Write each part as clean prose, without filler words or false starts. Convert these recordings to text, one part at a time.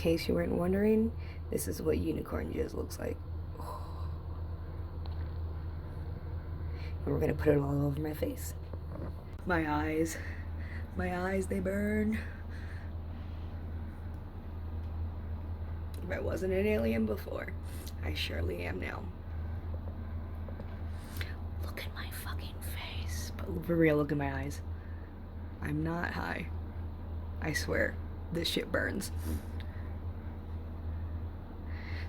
case you weren't wondering, this is what unicorn jizz looks like. And we're gonna put it all over my face. My eyes, they burn. If I wasn't an alien before, I surely am now. Look at my fucking face. But for real, look at my eyes. I'm not high. I swear, this shit burns.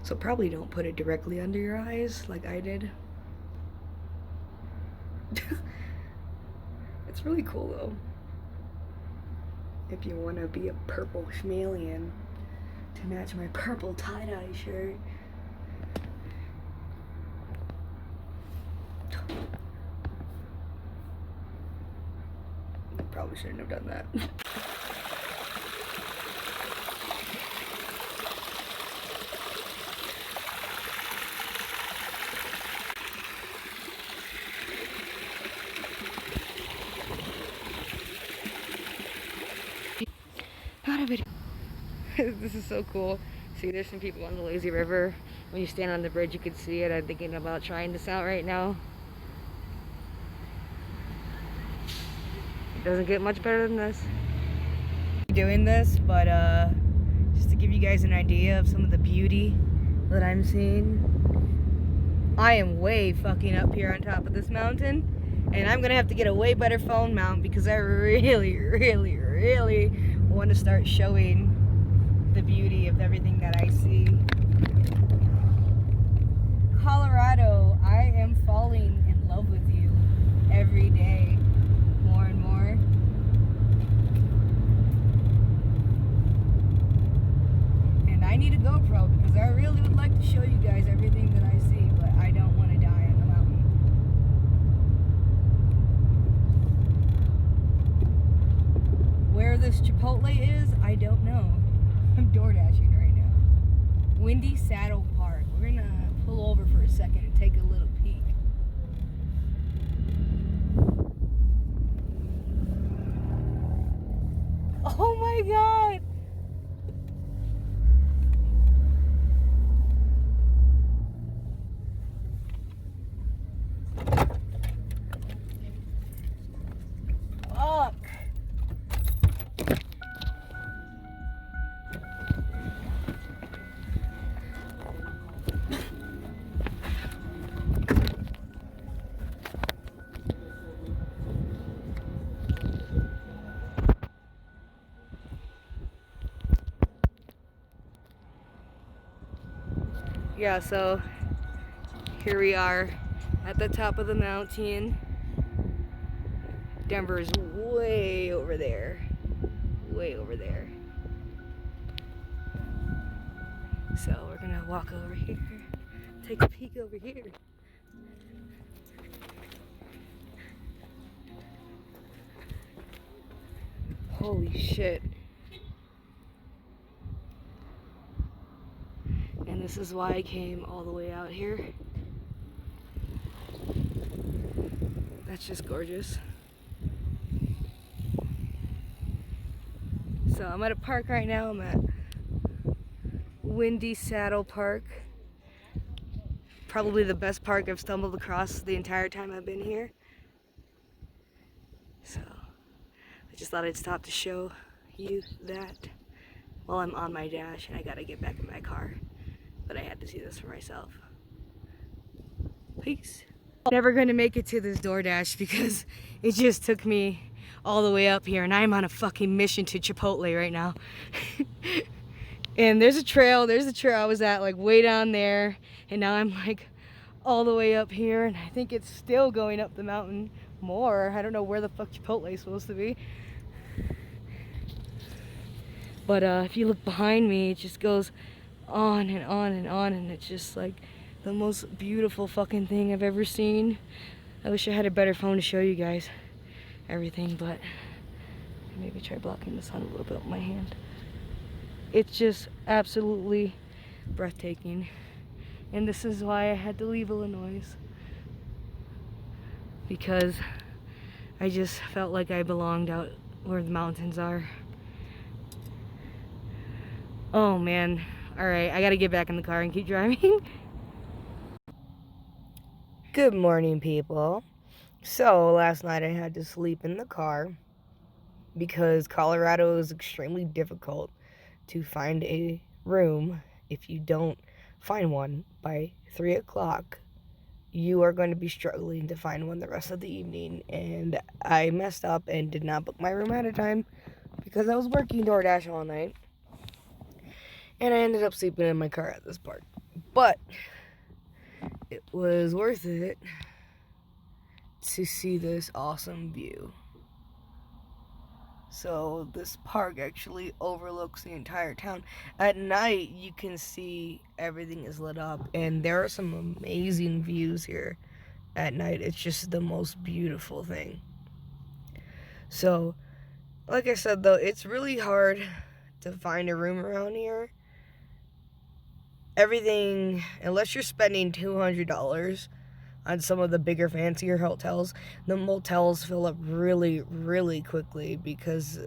So probably don't put it directly under your eyes like I did. It's really cool though. If you want to be a purple chameleon to match my purple tie-dye shirt. Probably shouldn't have done that. Not a video. This is so cool. See, there's some people on the lazy river. When you stand on the bridge, you can see it. I'm thinking about trying this out right now. It doesn't get much better than this. Doing this, but just to give you guys an idea of some of the beauty that I'm seeing. I am way fucking up here on top of this mountain, and I'm gonna have to get a way better phone mount because I really want to start showing the beauty of everything that I see. Colorado, I am falling in love with you every day, more and more. And I need a GoPro because I really would like to show you guys everything that I see, but I don't want to die on the mountain. Where this Chipotle is, I don't know. I'm door dashing right now. Windy Saddle Park. We're gonna pull over for a second and take a little peek. Oh my god! Fuck! Yeah, so here we are at the top of the mountain. Denver's way over there. Way over there. So we're gonna walk over here, take a peek over here. Holy shit. And this is why I came all the way out here. That's just gorgeous. So I'm at a park right now. I'm at Windy Saddle Park. Probably the best park I've stumbled across the entire time I've been here. So I just thought I'd stop to show you that while I'm on my dash and I gotta get back in my car. But I had to see this for myself. Peace. Never gonna make it to this DoorDash because it just took me all the way up here and I'm on a fucking mission to Chipotle right now. And there's a trail I was at like way down there, and now I'm like all the way up here, and I think it's still going up the mountain more. I don't know where the fuck Chipotle is supposed to be. But if you look behind me, it just goes on and on and on, and it's just like the most beautiful fucking thing I've ever seen. I wish I had a better phone to show you guys everything, but maybe try blocking the sun a little bit with my hand. It's just absolutely breathtaking, and this is why I had to leave Illinois, because I just felt like I belonged out where the mountains are. Oh man. Alright, I gotta get back in the car and keep driving. Good morning, people. So, last night I had to sleep in the car because Colorado is extremely difficult to find a room. If you don't find one by 3 o'clock, you are going to be struggling to find one the rest of the evening. And I messed up and did not book my room ahead of time because I was working DoorDash all night. And I ended up sleeping in my car at this park. But it was worth it to see this awesome view. So this park actually overlooks the entire town. At night, you can see everything is lit up, and there are some amazing views here at night. It's just the most beautiful thing. So, like I said though, it's really hard to find a room around here. Everything, unless you're spending $200 on some of the bigger, fancier hotels, the motels fill up really, really quickly because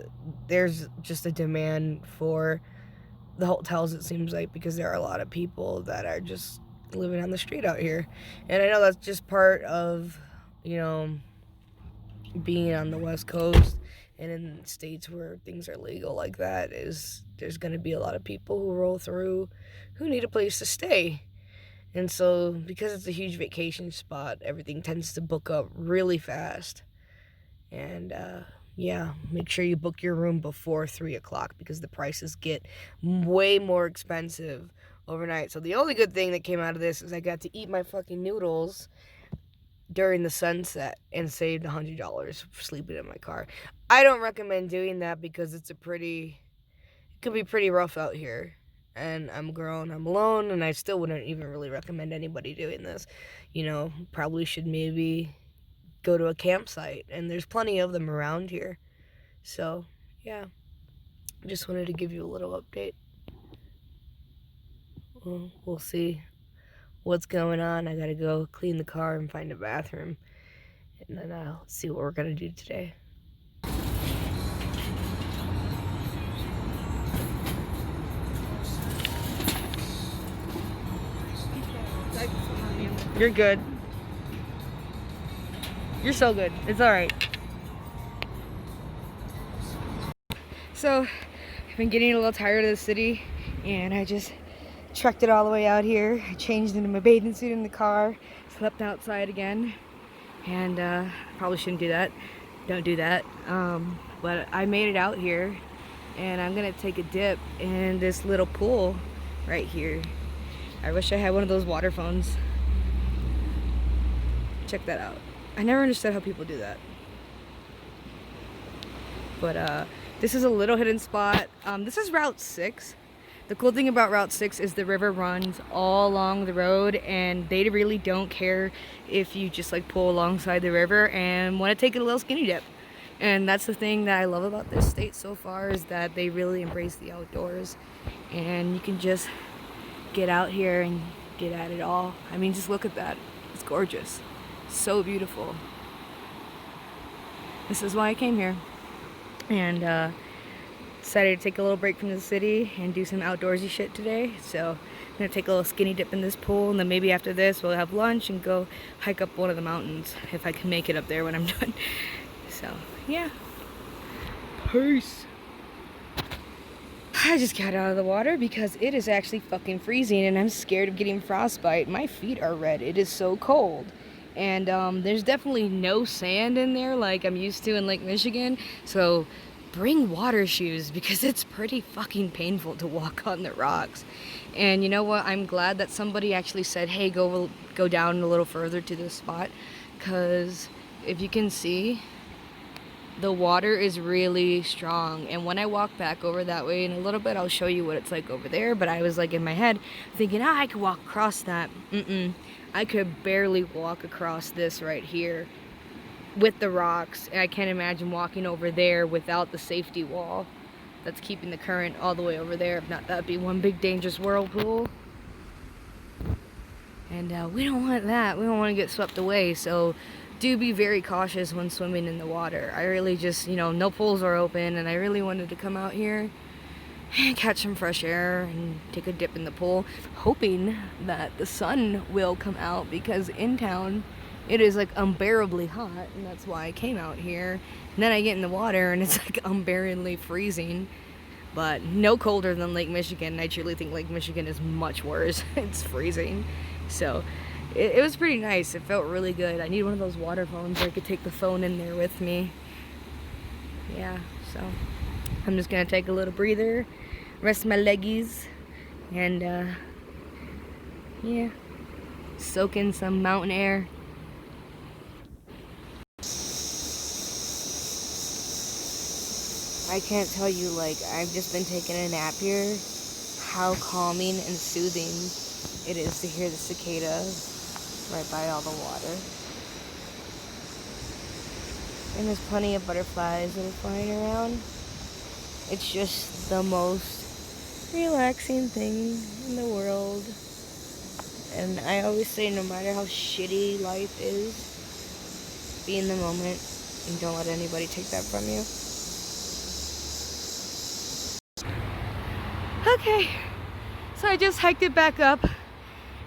there's just a demand for the hotels, it seems like, because there are a lot of people that are just living on the street out here. And I know that's just part of, you know, being on the West Coast and in states where things are legal like that, is there's going to be a lot of people who roll through who need a place to stay. And so, because it's a huge vacation spot, everything tends to book up really fast. And, yeah, make sure you book your room before 3 o'clock because the prices get way more expensive overnight. So, the only good thing that came out of this is I got to eat my fucking noodles during the sunset and saved $100 for sleeping in my car. I don't recommend doing that because it could be pretty rough out here. And I'm grown, I'm alone, and I still wouldn't even really recommend anybody doing this. You know, probably should maybe go to a campsite, and there's plenty of them around here. So, yeah, just wanted to give you a little update. We'll see what's going on. I gotta go clean the car and find a bathroom, and then I'll see what we're gonna do today. You're good. You're so good. It's alright. So, I've been getting a little tired of the city, and I just trekked it all the way out here. I changed into my bathing suit in the car, slept outside again, and probably shouldn't do that. Don't do that. But I made it out here, and I'm gonna take a dip in this little pool right here. I wish I had one of those water phones. Check that out. I never understood how people do that. But this is a little hidden spot. This is Route 6. The cool thing about Route 6 is the river runs all along the road, and they really don't care if you just like pull alongside the river and want to take a little skinny dip. And that's the thing that I love about this state so far, is that they really embrace the outdoors, and you can just get out here and get at it all. I mean, just look at that. It's gorgeous. So beautiful. This is why I came here, and decided to take a little break from the city and do some outdoorsy shit today. So I'm gonna take a little skinny dip in this pool, and then maybe after this we'll have lunch and go hike up one of the mountains if I can make it up there when I'm done. So yeah, peace. I just got out of the water because it is actually fucking freezing, and I'm scared of getting frostbite. My feet are red. It is so cold. And there's definitely no sand in there like I'm used to in Lake Michigan. So bring water shoes because it's pretty fucking painful to walk on the rocks. And you know what? I'm glad that somebody actually said, hey, go down a little further to this spot. Because if you can see, the water is really strong. And when I walk back over that way in a little bit, I'll show you what it's like over there. But I was like in my head thinking, I could walk across that. I could barely walk across this right here with the rocks. And I can't imagine walking over there without the safety wall that's keeping the current all the way over there. If not, that'd be one big dangerous whirlpool. And we don't want that. We don't want to get swept away. So do be very cautious when swimming in the water. I really just, no pools are open, and I really wanted to come out here catch some fresh air and take a dip in the pool, hoping that the sun will come out, because in town it is like unbearably hot, and that's why I came out here. And then I get in the water and it's like unbearably freezing, but no colder than Lake Michigan. I truly think Lake Michigan is much worse. It's freezing. So it was pretty nice. It felt really good. I need one of those water phones where I could take the phone in there with me. Yeah, so I'm just gonna take a little breather, rest my leggies, and yeah, soak in some mountain air. I can't tell you, like, I've just been taking a nap here, how calming and soothing it is to hear the cicadas right by all the water. And there's plenty of butterflies that are flying around. It's just the most relaxing thing in the world. And I always say, no matter how shitty life is, be in the moment and don't let anybody take that from you. Okay, so I just hiked it back up.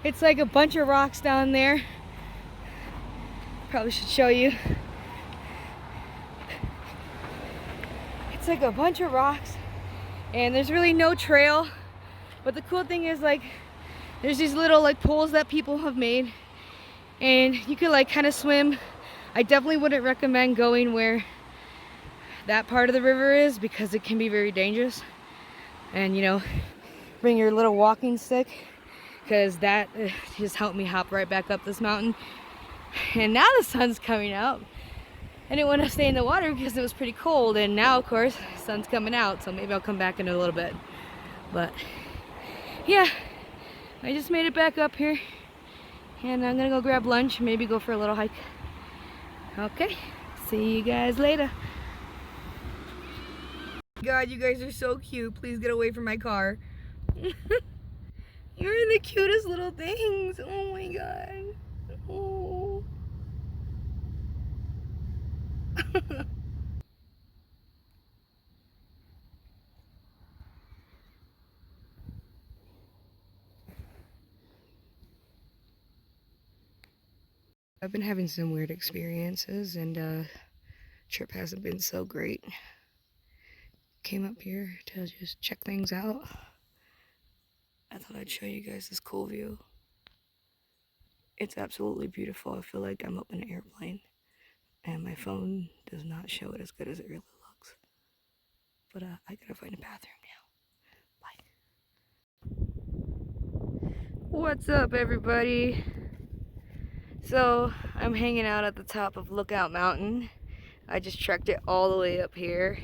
It's like a bunch of rocks down there. Probably should show you. It's like a bunch of rocks and there's really no trail. But the cool thing is, like, there's these little like pools that people have made and you could like kind of swim. I definitely wouldn't recommend going where that part of the river is because it can be very dangerous. And you know, bring your little walking stick, because that just helped me hop right back up this mountain. And now the sun's coming out. I didn't want to stay in the water because it was pretty cold, and now of course the sun's coming out, so maybe I'll come back in a little bit. But yeah, I just made it back up here and I'm gonna go grab lunch, maybe go for a little hike. Okay, see you guys later. God, you guys are so cute. Please get away from my car. You're the cutest little things. Oh my God. Oh. I've been having some weird experiences, and trip hasn't been so great. Came up here to just check things out. I thought I'd show you guys this cool view. It's absolutely beautiful. I feel like I'm up in an airplane, and my phone does not show it as good as it really looks. But I gotta find a bathroom now. Bye. What's up, everybody? So I'm hanging out at the top of Lookout Mountain. I just trekked it all the way up here.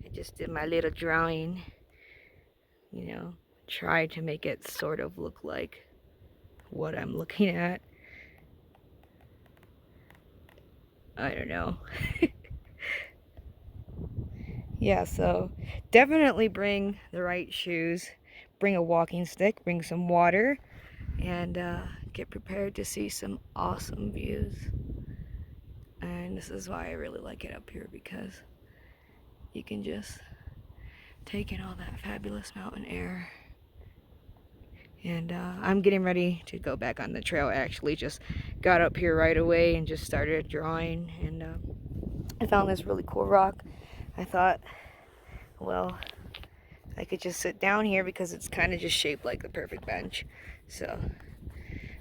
I just did my little drawing, you know, tried to make it sort of look like what I'm looking at. I don't know. Yeah, so definitely bring the right shoes, bring a walking stick, bring some water, and get prepared to see some awesome views. And this is why I really like it up here, because you can just take in all that fabulous mountain air. And I'm getting ready to go back on the trail. I actually just got up here right away and just started drawing, and I found this really cool rock. I thought, well, I could just sit down here because it's kind of just shaped like the perfect bench. So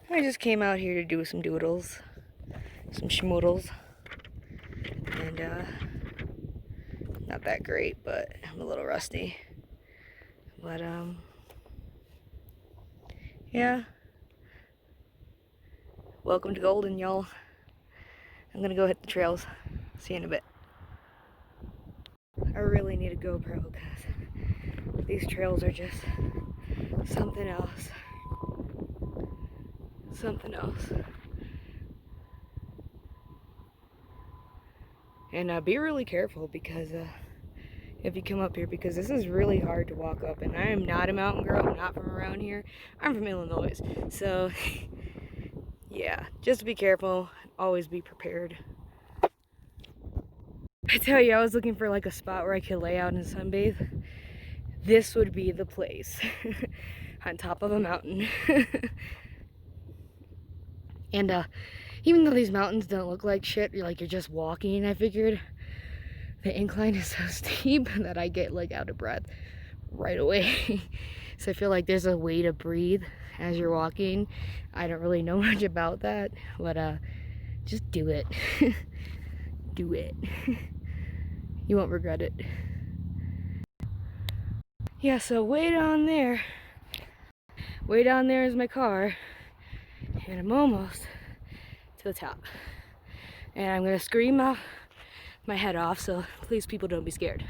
I just came out here to do some doodles, some schmoodles, and not that great, but I'm a little rusty. But yeah, welcome to Golden, y'all. I'm gonna go hit the trails. See you in a bit. I really need a GoPro because these trails are just something else. Something else. And be really careful, because if you come up here, because this is really hard to walk up, and I am not a mountain girl. I'm not from around here. I'm from Illinois. So yeah, just be careful. Always be prepared. I tell you, I was looking for like a spot where I could lay out and sunbathe. this would be the place. On top of a mountain. And even though these mountains don't look like shit, you're just walking, I figured the incline is so steep that I get like out of breath right away. So I feel like there's a way to breathe as you're walking. I don't really know much about that, but just do it. Do it. You won't regret it. Yeah, so way down there is my car, and I'm almost to the top. And I'm gonna scream out my head off, so please, people, don't be scared.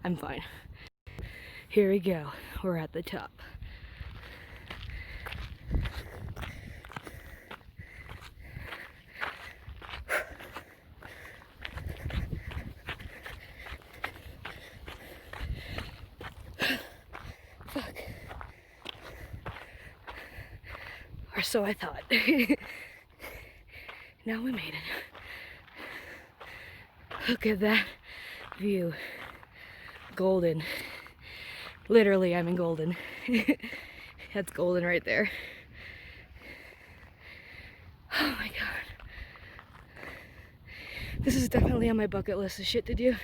I'm fine. Here we go. We're at the top. Fuck. Or so I thought. Now we made it. Look at that view. Golden. Literally, I'm in Golden. That's Golden right there. Oh my god. This is definitely on my bucket list of shit to do.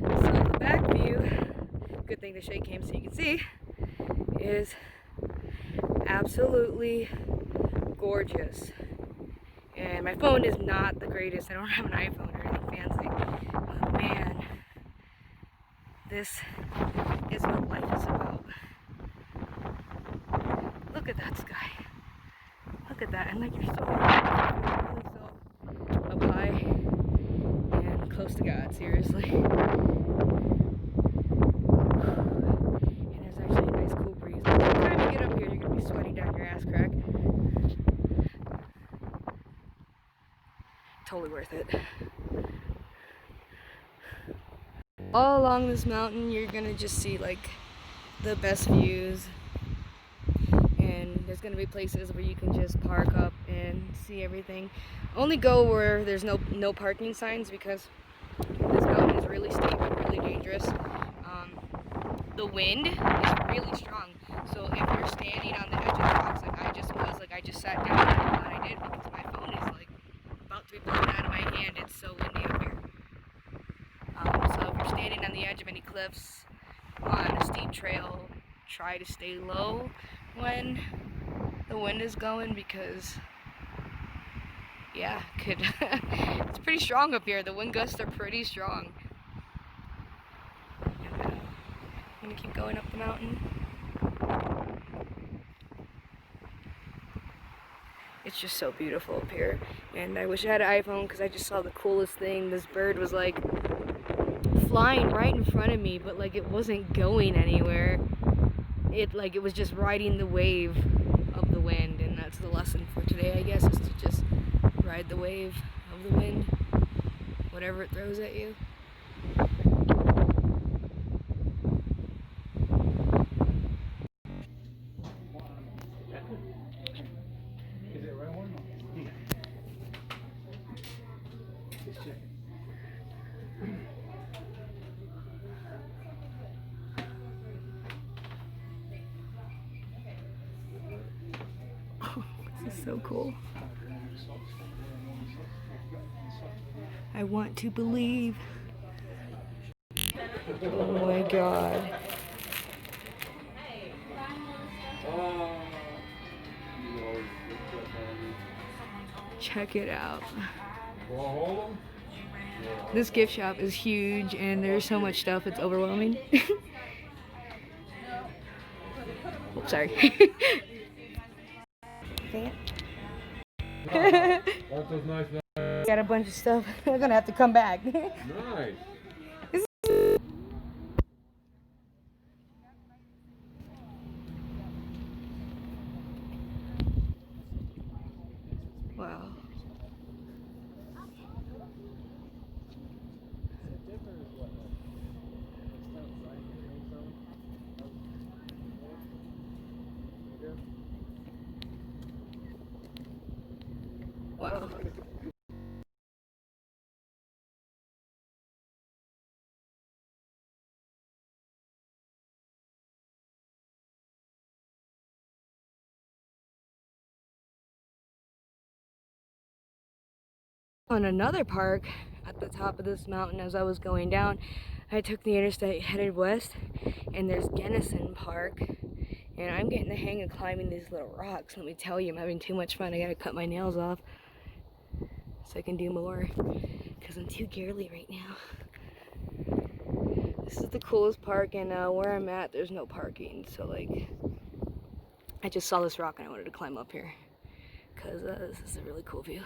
So the back view, good thing to shake cam so you can see, is absolutely gorgeous. And my phone is not the greatest. I don't have an iPhone or anything fancy. But man, this is what life is about. Look at that sky. Look at that. And like you're so up high and close to God, seriously. And there's actually a nice cool breeze. By the time you get up here, you're gonna be sweating down your ass crack. Totally worth it. All along this mountain, you're gonna just see like the best views, and there's gonna be places where you can just park up and see everything. Only go where there's no parking signs, because this mountain is really steep and really dangerous. The wind is really strong, so if you're standing on the edge of the rocks, like I just was, like I just sat down, and I'm glad I did, because my phone is like about to be blown out of my hand. It's so windy up here. So if you're standing on the edge of any cliffs on a steep trail, try to stay low when the wind is going, because yeah, it's pretty strong up here. The wind gusts are pretty strong. I'm gonna keep going up the mountain. It's just so beautiful up here, and I wish I had an iPhone, because I just saw the coolest thing. This bird was like flying right in front of me, but like it wasn't going anywhere. It was just riding the wave of the wind, and that's the lesson for today, I guess, is to just ride the wave of the wind, whatever it throws at you. This is so cool. I want to believe. Oh my god. Check it out. This gift shop is huge, and there's so much stuff, it's overwhelming. Oops, sorry. Got a bunch of stuff. We're gonna have to come back. Nice. Wow. Wow. On another park at the top of this mountain as I was going down, I took the interstate headed west, and there's Gunnison Park, and I'm getting the hang of climbing these little rocks. Let me tell you, I'm having too much fun. I gotta cut my nails off so I can do more because I'm too girly right now. This is the coolest park, and where I'm at, there's no parking, so like, I just saw this rock and I wanted to climb up here because this is a really cool view.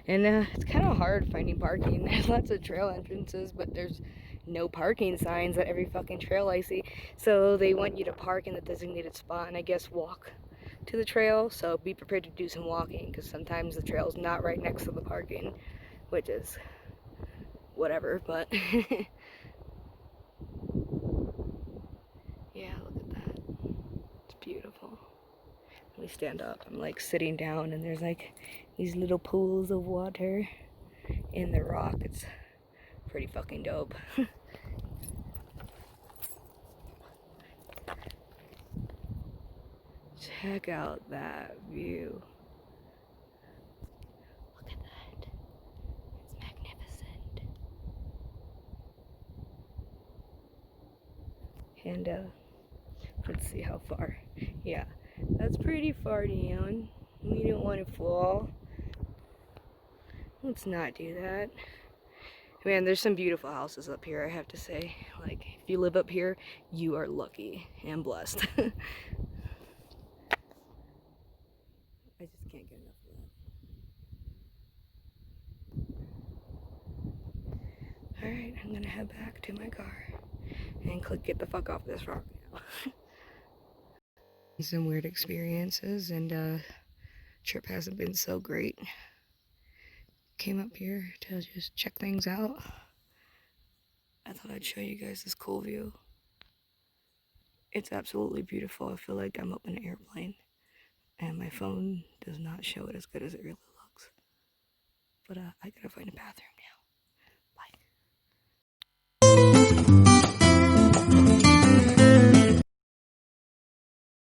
And it's kind of hard finding parking. There's lots of trail entrances, but there's no parking signs at every fucking trail I see. So they want you to park in the designated spot and I guess walk to the trail. So be prepared to do some walking because sometimes the trail's not right next to the parking, which is whatever, but yeah, look at that. It's beautiful. Let me stand up. I'm like sitting down and there's like these little pools of water in the rock. It's pretty fucking dope. Check out that view. Look at that. It's magnificent. And let's see how far. Yeah, that's pretty far down. We don't want to fall. Let's not do that. Man, there's some beautiful houses up here, I have to say. Like, if you live up here, you are lucky and blessed. I just can't get enough of that. Alright, I'm gonna head back to my car and click get the fuck off this rock now. Some weird experiences, and trip hasn't been so great. Came up here to just check things out. I thought I'd show you guys this cool view. It's absolutely beautiful. I feel like I'm up in an airplane. And my phone does not show it as good as it really looks. But I gotta find a bathroom now.